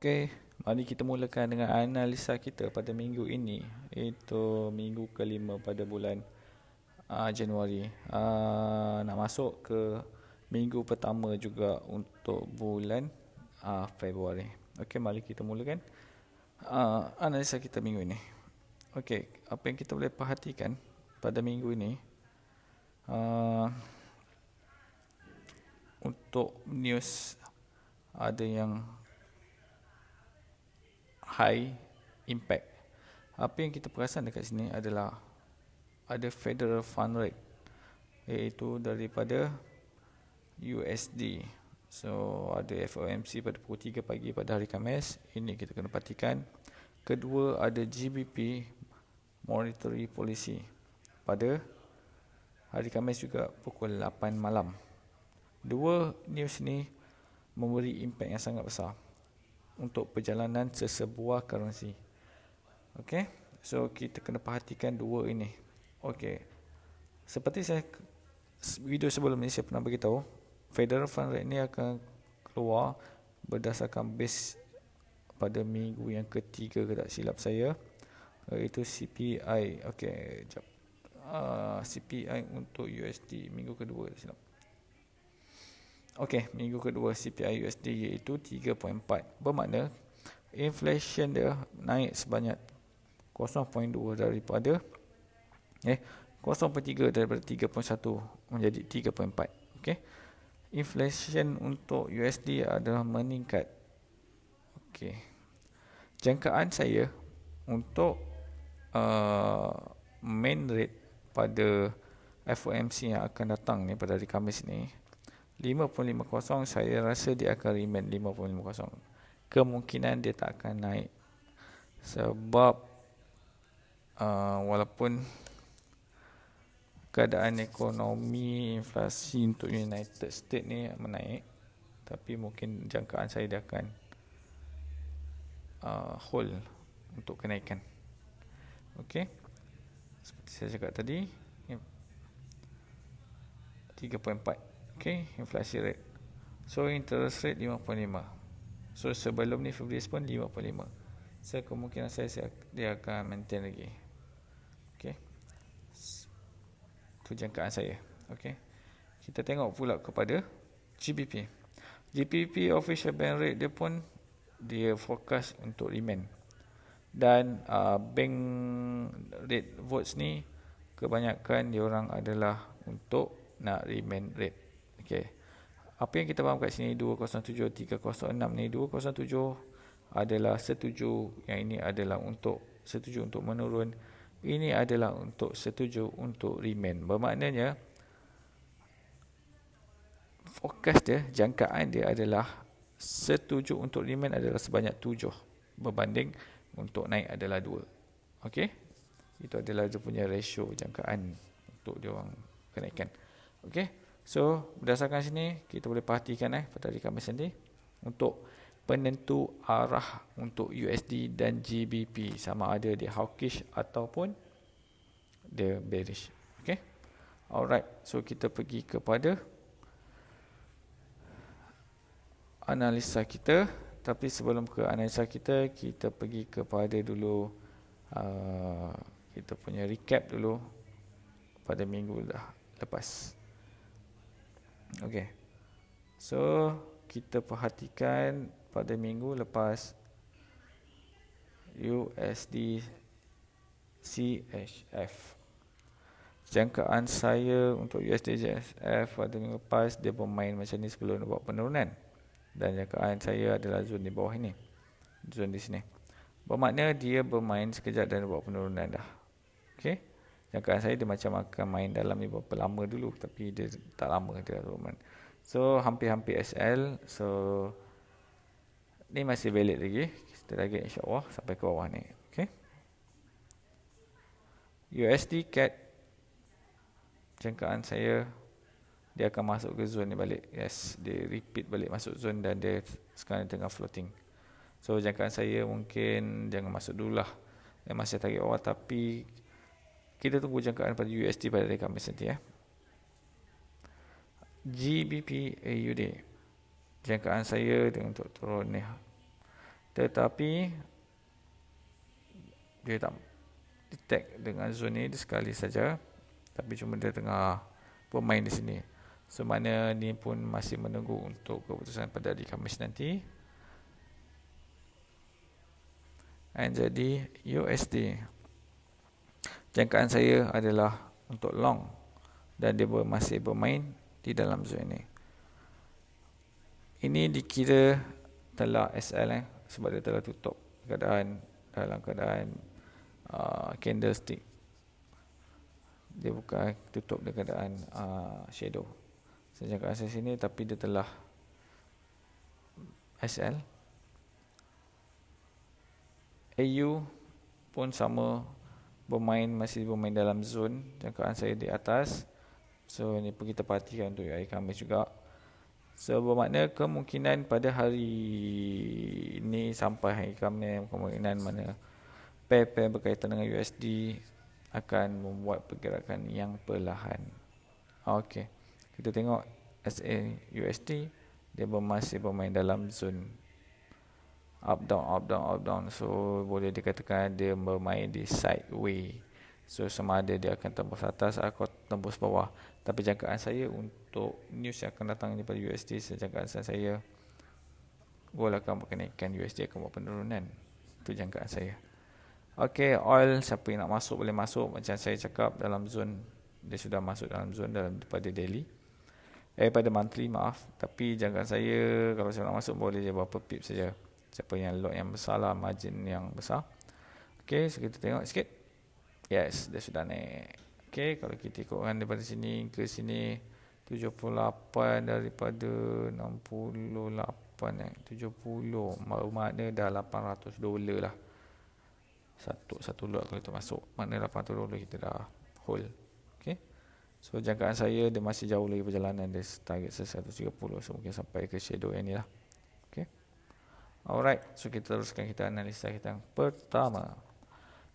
Okey, mari kita mulakan dengan analisa kita pada minggu ini, iaitu minggu kelima pada bulan Januari. Nak masuk ke minggu pertama juga untuk bulan Februari. Okey, mari kita mulakan analisa kita minggu ini. Okey, apa yang kita boleh perhatikan pada minggu ini, untuk news ada yang high impact. Apa yang kita perasan dekat sini adalah ada Federal Fund Rate, iaitu daripada USD. So ada FOMC pada pukul 3 pagi pada hari Khamis. Ini kita kena perhatikan. Kedua ada GBP Monetary Policy pada hari Khamis juga pukul 8 malam. Dua news ni memberi impact yang sangat besar untuk perjalanan sesebuah currency. Okey, so kita kena perhatikan dua ini. Okey, seperti video sebelum ni saya pernah beritahu, Federal Fund Rate ni akan keluar berdasarkan base pada minggu yang ketiga, tak silap saya, iaitu CPI. Okey, jap. CPI untuk USD minggu kedua, tak silap. Okey, minggu kedua CPI USD iaitu 3.4. Bermakna inflation dia naik sebanyak 0.2 daripada 0.3 daripada 3.1 menjadi 3.4. Okey. Inflation untuk USD adalah meningkat. Okey. Jangkaan saya untuk main rate pada FOMC yang akan datang ni pada hari Khamis ni 5.50, saya rasa dia akan remain 5.50. Kemungkinan dia tak akan naik sebab walaupun keadaan ekonomi inflasi untuk United States ni menaik, tapi mungkin jangkaan saya dia akan hold untuk kenaikan. Okey, seperti saya cakap tadi, 3.4. Okey, inflasi rate. So interest rate 5.5. So sebelum ni Februari pun 5.5. So kemungkinan saya dia akan maintain lagi. Okey, itu jangkaan saya. Okey, kita tengok pula kepada GBP. GBP official bank rate dia pun dia forecast untuk remain. Dan bank rate votes ni kebanyakan diorang adalah untuk nak remain rate. Okey, apa yang kita faham kat sini 207 306 ni, 207 adalah setuju, yang ini adalah untuk setuju untuk menurun, ini adalah untuk setuju untuk remain. Bermaknanya forecast dia, jangkaan dia adalah setuju untuk remain adalah sebanyak 7 berbanding untuk naik adalah 2. Okey, itu adalah dia punya ratio jangkaan untuk dia orang kenaikan. Okey, so berdasarkan sini kita boleh perhatikan pada hari Khamis nanti untuk penentu arah untuk USD dan GBP, sama ada dia hawkish ataupun dia bearish. Okey, alright, so kita pergi kepada analisa kita. Tapi sebelum ke analisa kita, kita pergi kepada dulu kita punya recap dulu pada minggu lepas. Okey, so kita perhatikan pada minggu lepas USD CHF. Jangkaan saya untuk USD CHF pada minggu lepas dia bermain macam ni sebelum dia buat penurunan. Dan jangkaan saya adalah zon di bawah ini, zon di sini. Bermakna dia bermain sekejap dan buat penurunan dah. Okey, jangkaan saya dia macam akan main dalam ni berapa lama dulu, tapi dia tak lama dia bermain. So hampir-hampir SL. So ni masih valid lagi. Kita target insya-Allah sampai ke bawah ni. Okey, USD CAD, jangkaan saya dia akan masuk ke zon ni balik. Yes, dia repeat balik masuk zon dan dia sekarang tengah floating. So jangkaan saya mungkin jangan masuk dululah. Dia masih target bawah, tapi kita tunggu jangkaan pada USD pada hari Khamis nanti ya. GBP AUD, jangkaan saya untuk turun ni tetapi dia tak detect dengan zone ni sekali saja, tapi cuma dia tengah bermain di sini. So mana ni pun masih menunggu untuk keputusan pada hari Khamis nanti. Dan jadi USD, jangkaan saya adalah untuk long, dan dia masih bermain di dalam zone ni. Ini dikira telah SL sebab dia telah tutup dalam keadaan candlestick. Dia bukan tutup dalam keadaan shadow. Saya jangkaan saya sini, tapi dia telah SL. AU pun sama, masih bermain dalam zone. Jangkaan saya di atas. So ni pun kita perhatikan untuk hari Khamis juga. So bermakna kemungkinan pada hari ini sampai hari Khamis, kemungkinan mana pair-pair berkaitan dengan USD akan membuat pergerakan yang perlahan. Okey, kita tengok SA USD, dia masih bermain dalam zone up down. So boleh dikatakan dia bermain di sideway. So sama ada dia akan tembus atas atau tembus bawah. Tapi jangkaan saya untuk news yang akan datang daripada USD, jangkaan saya gold akan berkenaikan, USD akan buat penurunan. Itu jangkaan saya. Okey, oil siapa yang nak masuk boleh masuk. Macam saya cakap, dalam zone, dia sudah masuk dalam zone daripada daily, pada monthly, maaf. Tapi jangkaan saya, kalau saya nak masuk boleh je berapa pip saja. Siapa yang lot yang besar lah, margin yang besar. Okey, so kita tengok sikit. Yes, dia sudah naik. Okey, kalau kita ikutkan daripada sini ke sini, 78 daripada 68, 70, makna dah $800 lah. Satu lot kalau kita masuk, makna $800 kita dah hold. Okey, so jangkaan saya dia masih jauh lagi perjalanan, dia target 130, so mungkin sampai ke shadow yang ni lah. Okey, alright, so kita teruskan kita analisa kita yang pertama.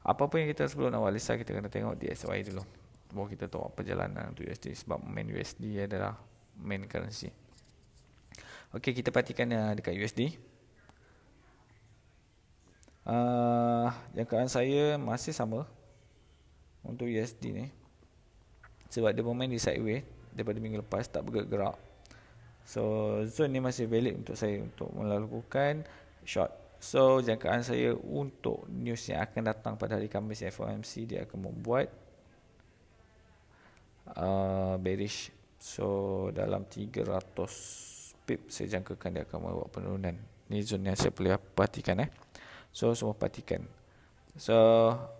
Apa pun yang kita sebelum analisa, kita kena tengok DXY dulu, baru kita tahu perjalanan untuk USD, sebab main USD adalah main currency. Okey, kita perhatikan dekat USD. Jangkaan saya masih sama untuk USD ni, sebab dia bermain di sideway daripada minggu lepas, tak bergerak. So zone ni masih valid untuk saya untuk melakukan short. So jangkaan saya untuk news yang akan datang pada hari Khamis, FOMC, dia akan membuat bearish. So dalam 300 pip saya jangkakan dia akan membuat penurunan. Ni zone yang saya boleh perhatikan. So semua perhatikan. So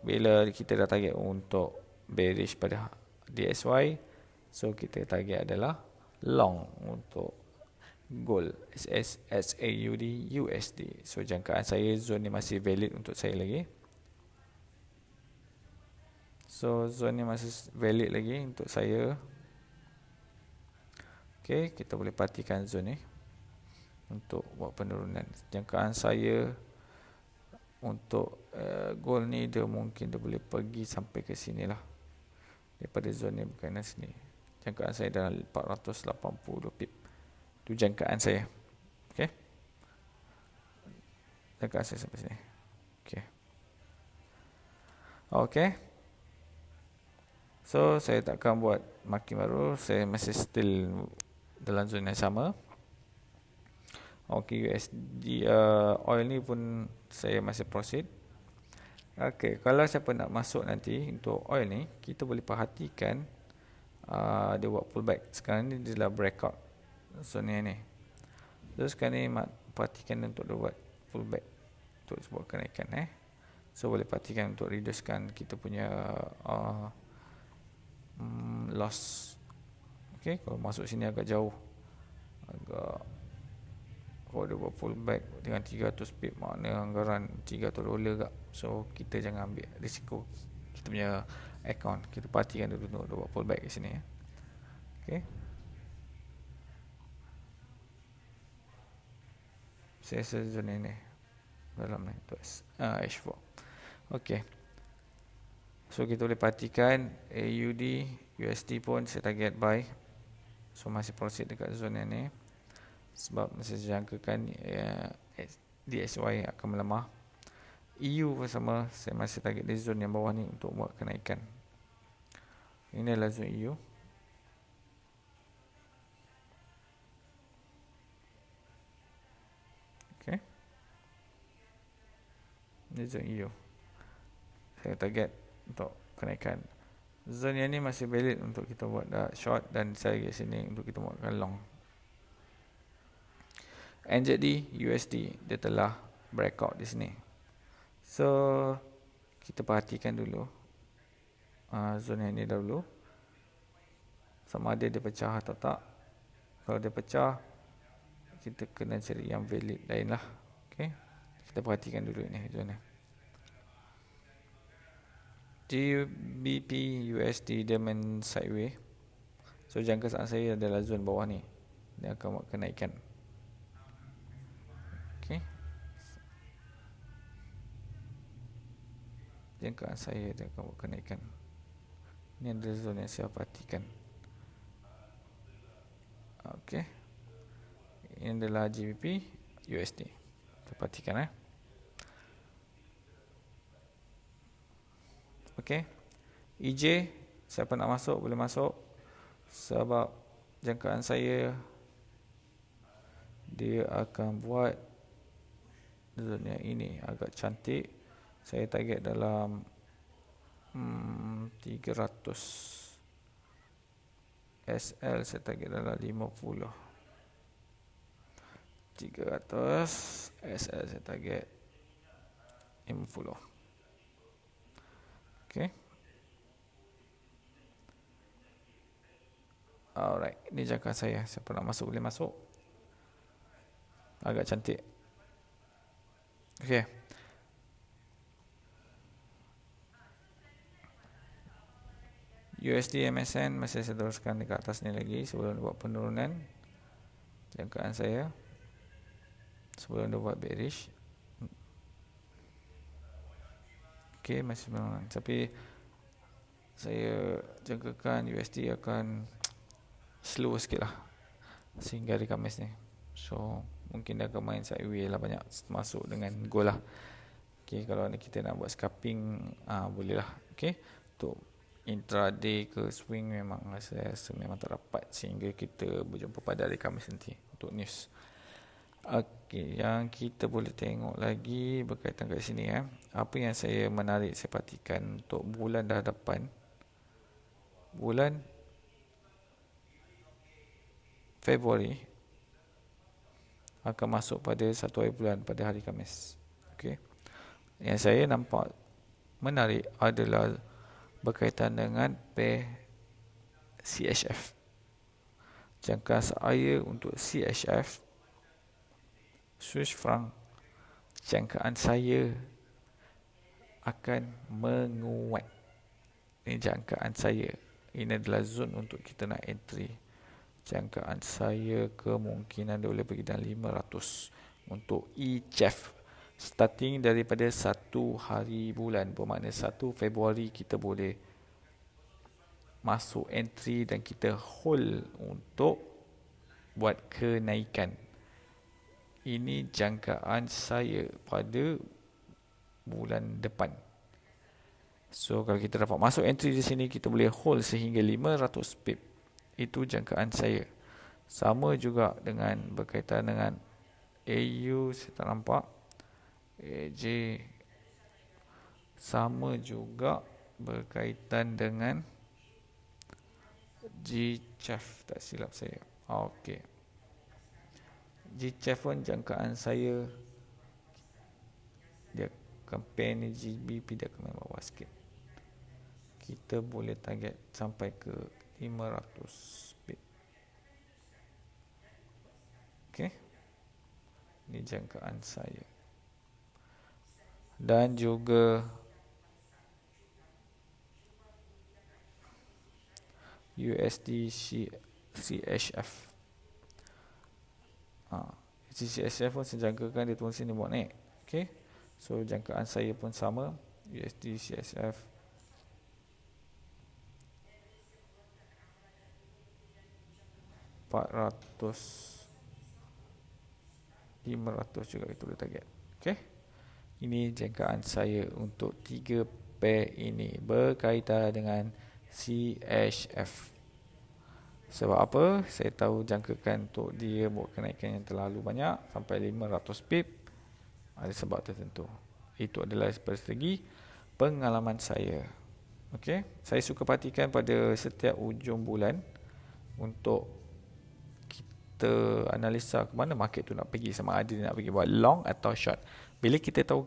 bila kita dah target untuk bearish pada DXY, so kita target adalah long untuk gold SAUD USD. So jangkaan saya zone ni masih valid untuk saya lagi. So zone ni masih valid lagi untuk saya. Okey, kita boleh perhatikan zone ni untuk buat penurunan. Jangkaan saya untuk gold ni, dia mungkin dia boleh pergi sampai ke sini lah, daripada zone ni bukan sini. Jangkaan saya dah 480 pip. Itu jangkaan saya. Okey, jangkaan saya sampai sini. Okey, so saya takkan buat makin baru, saya masih still dalam zone yang sama. Okey, USD oil ni pun saya masih proceed. Okey, kalau siapa nak masuk nanti untuk oil ni, kita boleh perhatikan dia buat pullback. Sekarang ni dia dah breakout zone ni. Terus sekarang ni perhatikan untuk dia buat pullback untuk sebuah kenaikan. So boleh perhatikan untuk reducekan kita punya loss. Okey, kalau masuk sini agak jauh, kalau dia buat pullback dengan 300 pip, makna anggaran $300 kak. So kita jangan ambil risiko kita punya account. Kita perhatikan dulu dia buat pullback di sini. Okey, saya zone ni dalam ni tu H4. Okey, so kita boleh perhatikan AUD USD pun saya target buy. So masih proceed dekat zone ni, sebab masih jangkakan DXY akan melemah. EU pun sama, saya masih target di zon yang bawah ni untuk buat kenaikan. Ini adalah zon EU. Okay. Ini zon EU. Saya target untuk kenaikan. Zon yang ni masih valid untuk kita buat short, dan saya target sini untuk kita buatkan long. NZD USD dia telah breakout di sini. So kita perhatikan dulu zon yang ni dahulu, sama ada dia pecah atau tak. Kalau dia pecah, kita kena cari yang valid lain lah. Okay. Kita perhatikan dulu ni zon ni. GBP USD dia main sideways. So jangka saat saya adalah zon bawah ni. Dia akan buat kenaikan. Okay. Jangkaan saya dia akan buat kenaikan. Ini adalah zon yang saya perhatikan. Okay. Ini adalah GBP USD. Kita perhatikan Okay. EJ, siapa nak masuk boleh masuk. Sebab jangkaan saya dia akan buat zon yang ini agak cantik. Saya target dalam 300. SL saya target dalam 50. 300. SL saya target 50. Okay. Alright, ini jangkaan saya. Siapa nak masuk boleh masuk. Agak cantik. Okay. USD MSN masih saya teruskan dekat atas ni lagi sebelum dia buat penurunan. Jangkaan saya sebelum dia buat bearish. Okay, masih penurunan. Tapi saya jangkakan USD akan slow sikit lah sehingga hari Khamis ni. So mungkin dia akan main sideways lah, banyak masuk dengan goal lah. Okay, kalau kita nak buat scalping boleh lah. Okay, untuk intraday ke swing memang saya rasa memang tak dapat, sehingga kita berjumpa pada hari Khamis nanti untuk news. Okey, yang kita boleh tengok lagi berkaitan kat sini apa yang saya menarik saya perhatikan untuk bulan dah depan. Bulan Februari akan masuk pada 1 hari bulan pada hari Khamis. Okey. Yang saya nampak menarik adalah berkaitan dengan pair CHF. Jangka saya untuk CHF Swiss franc, jangkaan saya akan menguat. Ini jangkaan saya. Ini adalah zon untuk kita nak entry. Jangkaan saya kemungkinan dia boleh pergi dalam 500 untuk ECHF. Starting daripada 1 hari bulan, bermakna 1 Februari kita boleh masuk entry dan kita hold untuk buat kenaikan. Ini jangkaan saya pada bulan depan. So kalau kita dapat masuk entry di sini, kita boleh hold sehingga 500 pip. Itu jangkaan saya. Sama juga dengan berkaitan dengan AU, saya tak nampak. AJ sama juga berkaitan dengan GCHF, tak silap saya. Okey. GCHF pun jangkaan saya, dia compare ni GBP dia akan main bawah sikit. Kita boleh target sampai ke 500 pip. Okey. Ini jangkaan saya. Dan juga USD CHF. CHF pun saya jangkakan dia turun sini buat naik. Okey. So jangkaan saya pun sama, USD CHF. $400, $500 juga itu boleh target. Okey. Ini jangkaan saya untuk 3 pair ini berkaitan dengan CHF. Sebab apa? Saya tahu jangkakan untuk dia buat kenaikan yang terlalu banyak sampai 500 pip. Ada sebab tertentu. Itu adalah dari segi pengalaman saya. Okey, saya suka perhatikan pada setiap ujung bulan untuk kita analisa ke mana market tu nak pergi, sama ada dia nak pergi buat long atau short. Bila kita tahu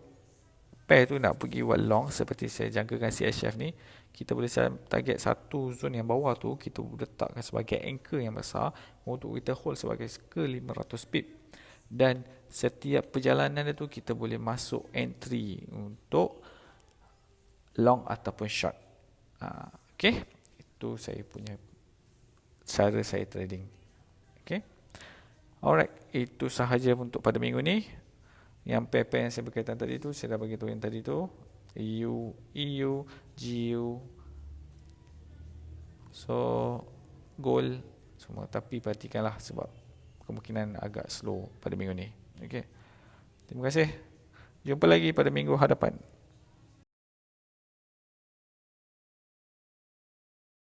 pair tu nak pergi buat long, seperti saya jangkakan CHF ni, kita boleh target satu zone yang bawah tu, kita letakkan sebagai anchor yang besar untuk kita hold sebagai ke 500 pip. Dan setiap perjalanan itu kita boleh masuk entry untuk long ataupun short. Okay, itu saya punya cara saya trading. Okay, alright, itu sahaja untuk pada minggu ni. Yang pair-pair yang saya berkaitan tadi tu, saya dah bagi tahu yang tadi tu, EU, GU, so gold semua. Tapi perhatikanlah sebab kemungkinan agak slow pada minggu ni. Okay, terima kasih. Jumpa lagi pada minggu hadapan.